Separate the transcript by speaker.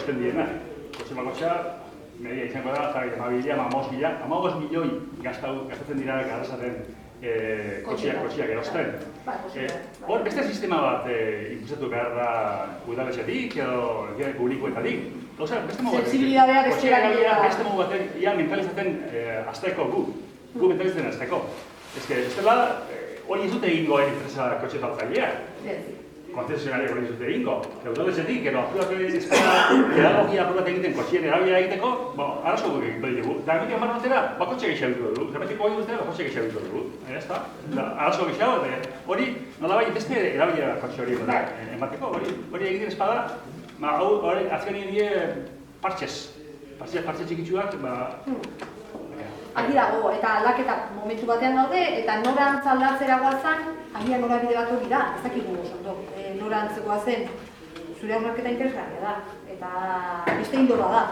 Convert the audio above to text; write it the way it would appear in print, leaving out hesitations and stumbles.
Speaker 1: erosten diena. Kotxe bakotxa, media izango da, amabos milioi gastatzen dira garazaten kotxeak erosten. Hor, beste sistema bat impulsatu behar da udaletxetik edo publikoetatik.
Speaker 2: Sensibilidadea beste
Speaker 1: gaia beste modu baten, ia mentalizatzen azteko gu mentalizatzen azteko. Ez dela, hori ez dute egingo enpresa kotxe taltzaileak. Konzesionariak hori ez dute egingo. Udaletxetik, gero pedagogia apuratu egiten kotxien erabilera egiteko, arazo guk egiten dugu. Eta hemen eman batera, kotxe gehiago dugu. Zerbatik hori dutera, kotxe gehiago dugu. Arazo gehiago, hori nolabai beste erabilera kotxe hori emateko. Hori egiten espada, hori azken nire partxez txikitsuak,
Speaker 2: Argi dago, eta aldaketa momentu batean daude, eta norantz aldatzera guazan, agian norabide bat hori da, ez dakik gugu zondo. Norantz guazen, zure haunarketa interesgarria da, eta beste indora da.